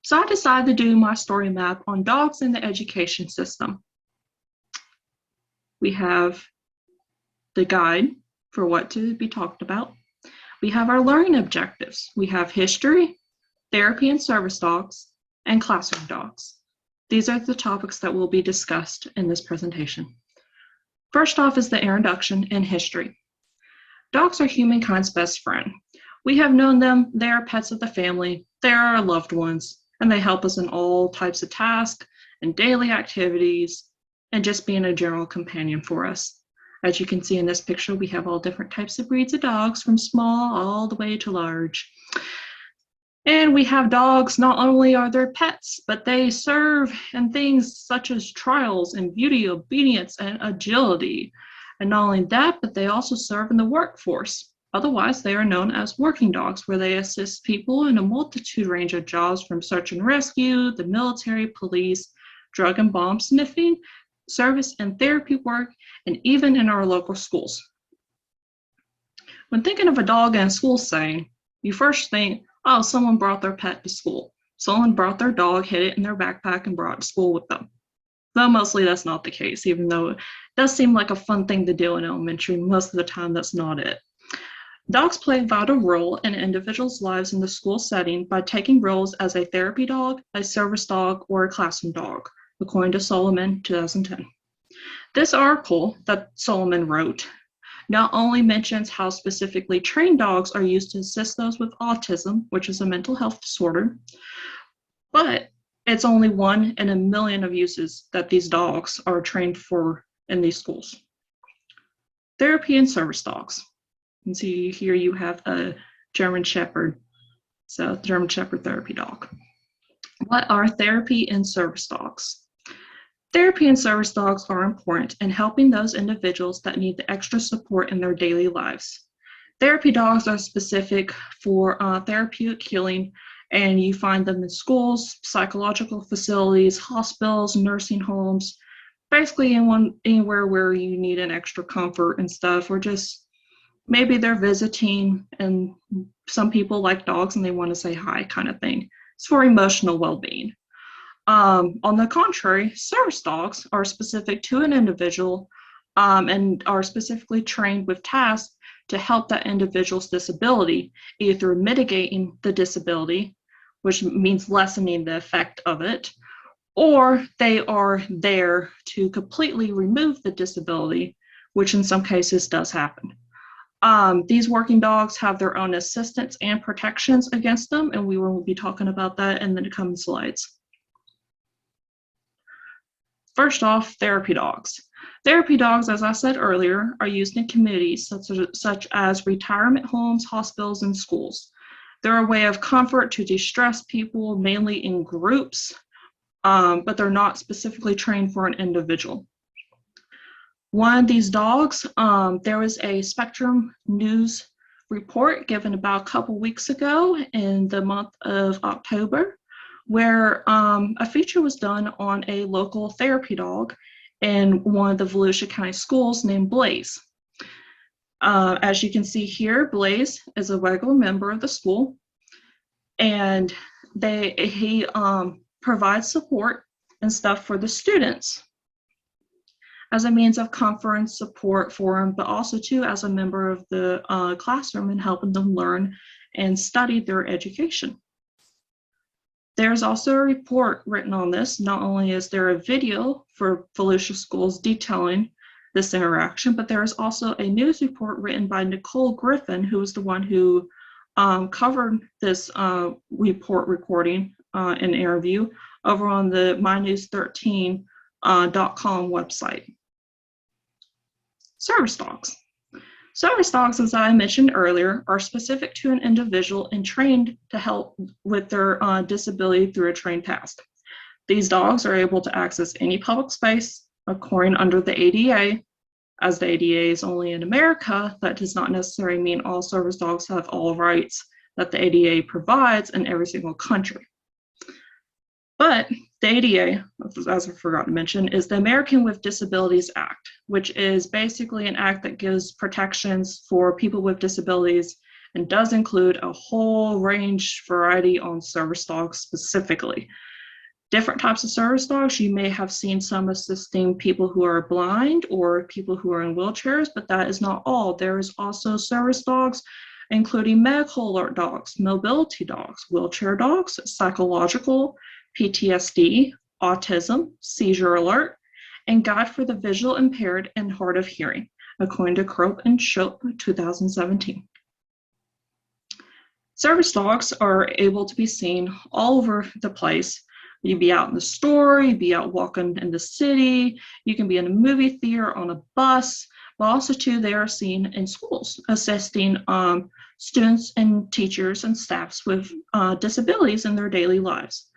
So I decided to do my story map on dogs in the education system. We have the guide for what to be talked about. We have our learning objectives. We have history, therapy and service dogs, and classroom dogs. These are the topics that will be discussed in this presentation. First off is the introduction and history. Dogs are humankind's best friend. We have known them, they are pets of the family, they are our loved ones, and they help us in all types of tasks and daily activities, and just being a general companion for us. As you can see in this picture, we have all different types of breeds of dogs, from small all the way to large. And we have dogs, not only are they pets, but they serve in things such as trials and beauty, obedience, and agility. And not only that, but they also serve in the workforce. Otherwise, they are known as working dogs, where they assist people in a multitude range of jobs, from search and rescue, the military, police, drug and bomb sniffing, service and therapy work, and even in our local schools. When thinking of a dog in a school setting, you first think, oh, someone brought their pet to school. Someone brought their dog, hid it in their backpack, and brought it to school with them. Though mostly that's not the case, even though it does seem like a fun thing to do in elementary. Most of the time, that's not it. Dogs play a vital role in individuals' lives in the school setting by taking roles as a therapy dog, a service dog, or a classroom dog, according to Solomon, 2010. This article that Solomon wrote not only mentions how specifically trained dogs are used to assist those with autism, which is a mental health disorder, but it's only one in a million of uses that these dogs are trained for in these schools. Therapy and service dogs. You can see here you have a German Shepherd, so German Shepherd therapy dog. What are therapy and service dogs? Therapy and service dogs are important in helping those individuals that need the extra support in their daily lives. Therapy dogs are specific for therapeutic healing, and you find them in schools, psychological facilities, hospitals, nursing homes, basically anywhere where you need an extra comfort and stuff, or just maybe they're visiting and some people like dogs and they want to say hi kind of thing. It's for emotional well-being. On the contrary, service dogs are specific to an individual and are specifically trained with tasks to help that individual's disability, either through mitigating the disability, which means lessening the effect of it, or they are there to completely remove the disability, which in some cases does happen. These working dogs have their own assistance and protections against them, and we will be talking about that in the coming slides. First off, therapy dogs. Therapy dogs, as I said earlier, are used in communities such as retirement homes, hospitals, and schools. They're a way of comfort to de-stress people, mainly in groups, but they're not specifically trained for an individual. One of these dogs, there was a Spectrum News report given about a couple weeks ago in the month of October, where a feature was done on a local therapy dog in one of the Volusia County schools named Blaze. As you can see here, Blaze is a regular member of the school, and he provides support and stuff for the students as a means of comfort and support for them, but also too as a member of the classroom and helping them learn and study their education. There's also a report written on this. Not only is there a video for Volusia schools detailing this interaction, but there is also a news report written by Nicole Griffin, who was the one who covered this report recording and interview over on the mynews13.com website. Service dogs. Service dogs, as I mentioned earlier, are specific to an individual and trained to help with their disability through a trained task. These dogs are able to access any public space according under the ADA. As the ADA is only in America, that does not necessarily mean all service dogs have all rights that the ADA provides in every single country. But the ADA, as I forgot to mention, is the American with Disabilities Act, which is basically an act that gives protections for people with disabilities and does include a whole range variety on service dogs specifically. Different types of service dogs, you may have seen some assisting people who are blind or people who are in wheelchairs, but that is not all. There is also service dogs, including medical alert dogs, mobility dogs, wheelchair dogs, psychological, PTSD, autism, seizure alert, and guide for the visual impaired and hard of hearing, according to Crope and Shope 2017. Service dogs are able to be seen all over the place. You'd be out in the store, you'd be out walking in the city, you can be in a movie theater, on a bus, but also too, they are seen in schools, assisting students and teachers and staffs with disabilities in their daily lives.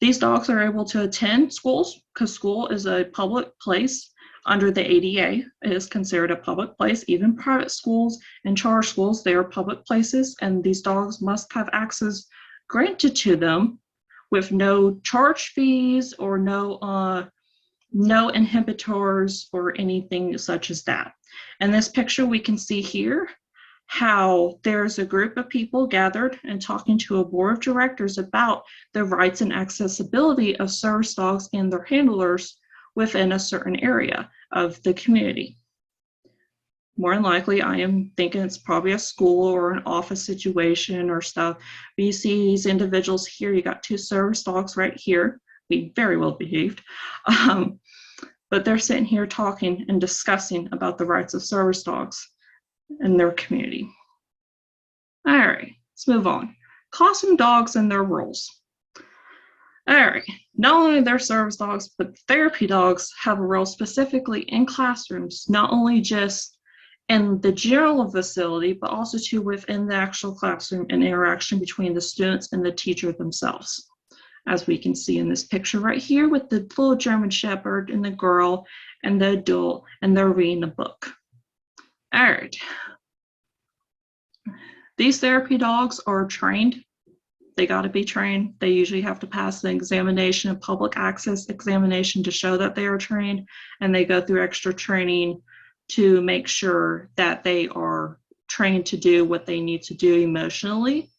These dogs are able to attend schools because school is a public place under the ADA. It is considered a public place. Even private schools and charter schools, they are public places, and these dogs must have access granted to them with no charge fees or no inhibitors or anything such as that. In this picture, we can see here how there's a group of people gathered and talking to a board of directors about the rights and accessibility of service dogs and their handlers within a certain area of the community. More than likely, I am thinking it's probably a school or an office situation or stuff. But you see these individuals here, you got two service dogs right here, be very well behaved. But they're sitting here talking and discussing about the rights of service dogs in their community. All right, let's move on. Classroom dogs and their roles. All right, not only their service dogs, but therapy dogs have a role specifically in classrooms, not only just in the general facility, but also too within the actual classroom and interaction between the students and the teacher themselves. As we can see in this picture right here with the little German Shepherd and the girl and the adult, and they're reading a book. All right. These therapy dogs are trained. They got to be trained. They usually have to pass the examination, a public access examination, to show that they are trained, and they go through extra training to make sure that they are trained to do what they need to do emotionally,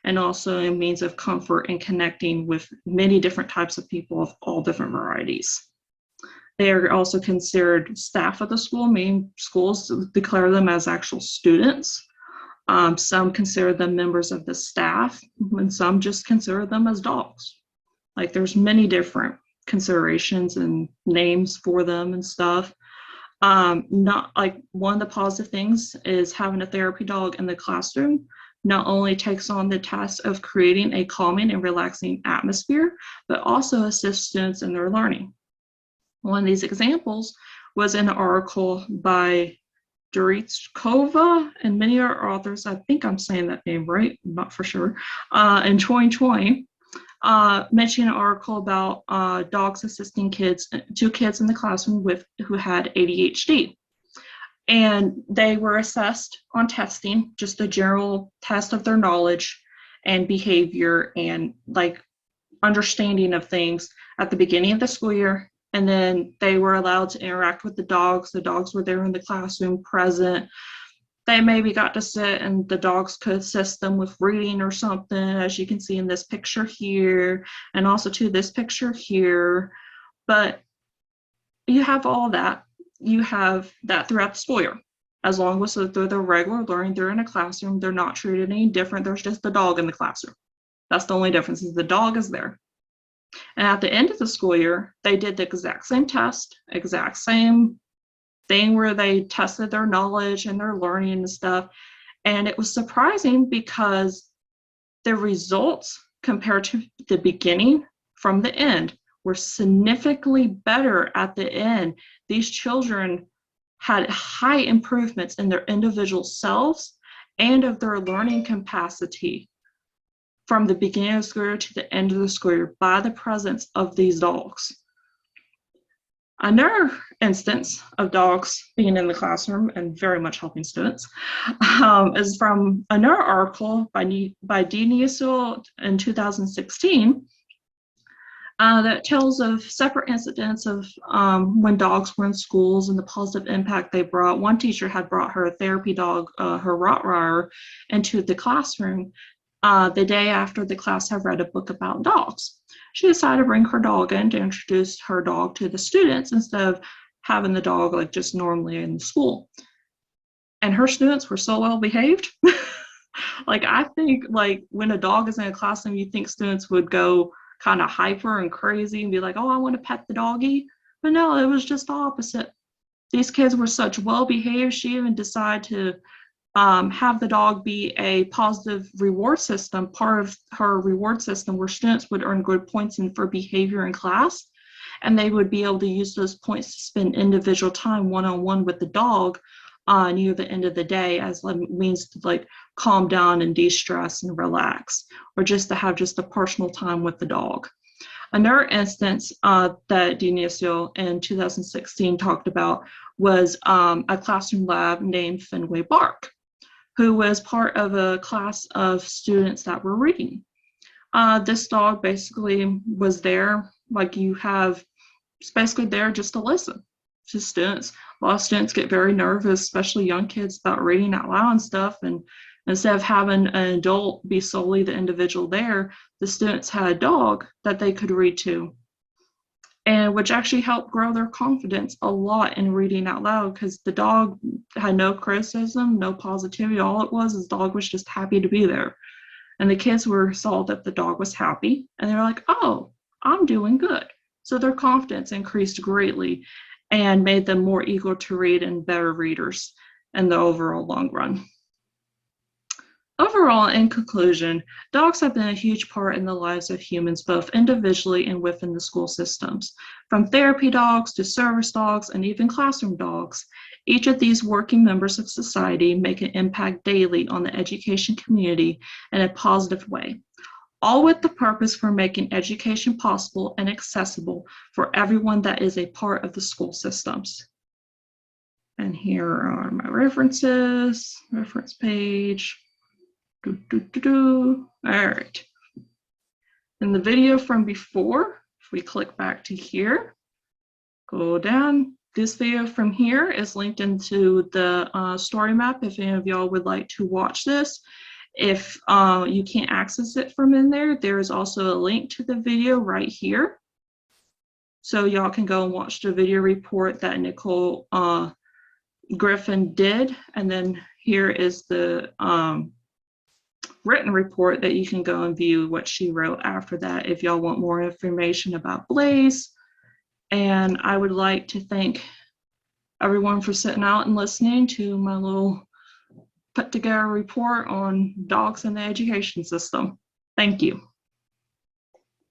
and also in means of comfort and connecting with many different types of people of all different varieties. They are also considered staff of the school. Many schools declare them as actual students. Some consider them members of the staff, and some just consider them as dogs. Like, there's many different considerations and names for them and stuff. Not like one of the positive things is having a therapy dog in the classroom not only takes on the task of creating a calming and relaxing atmosphere, but also assists students in their learning. One of these examples was in an article by Duritzkova and many other authors, I think I'm saying that name right, I'm not for sure, in 2020, mentioning an article about dogs assisting two kids in the classroom who had ADHD. And they were assessed on testing, just a general test of their knowledge and behavior and like understanding of things at the beginning of the school year. And then they were allowed to interact with the dogs. The dogs were there in the classroom present. They maybe got to sit and the dogs could assist them with reading or something, as you can see in this picture here, and also to this picture here. But you have all that. You have that throughout the school year. As long as they're the regular learning, they're in a classroom, they're not treated any different. There's just the dog in the classroom. That's the only difference, is the dog is there. And at the end of the school year, they did the exact same test, exact same thing where they tested their knowledge and their learning and stuff. And it was surprising because the results compared to the beginning from the end were significantly better at the end. These children had high improvements in their individual selves and of their learning capacity from the beginning of the school year to the end of the school year by the presence of these dogs. Another instance of dogs being in the classroom and very much helping students is from another article by Dee Niesel in 2016. that tells of separate incidents of when dogs were in schools and the positive impact they brought. One teacher had brought her therapy dog, her Rottweiler, into the classroom the day after the class had read a book about dogs. She decided to bring her dog in to introduce her dog to the students instead of having the dog like just normally in the school. And her students were so well behaved. Like, I think like when a dog is in a classroom, you think students would go kind of hyper and crazy and be like, oh, I want to pet the doggy. But no, it was just the opposite. These kids were such well behaved. She even decided to have the dog be a positive reward system, part of her reward system, where students would earn good points for behavior in class. And they would be able to use those points to spend individual time one-on-one with the dog near the end of the day as a means to like calm down and de-stress and relax, or just to have just a personal time with the dog. Another instance that Dionisio in 2016 talked about was a classroom lab named Fenway Bark, who was part of a class of students that were reading. This dog basically was there, like you have, it's basically there just to listen to students. A lot of students get very nervous, especially young kids, about reading out loud and stuff. And instead of having an adult be solely the individual there, the students had a dog that they could read to, and which actually helped grow their confidence a lot in reading out loud, because the dog had no criticism, no positivity. All it was is the dog was just happy to be there. And the kids saw that the dog was happy, and they're like, oh, I'm doing good. So their confidence increased greatly and made them more eager to read and better readers in the overall long run. Overall, in conclusion, dogs have been a huge part in the lives of humans, both individually and within the school systems. From therapy dogs to service dogs and even classroom dogs, each of these working members of society make an impact daily on the education community in a positive way, all with the purpose for making education possible and accessible for everyone that is a part of the school systems. And here are my references, reference page. All right. In the video from before, if we click back to here, go down, this video from here is linked into the StoryMap if any of y'all would like to watch this. If you can't access it from in there, there is also a link to the video right here. So y'all can go and watch the video report that Nicole Griffin did. And then here is the written report that you can go and view what she wrote after that if y'all want more information about Blaze. And I would like to thank everyone for sitting out and listening to my little put together report on dogs in the education system. Thank you.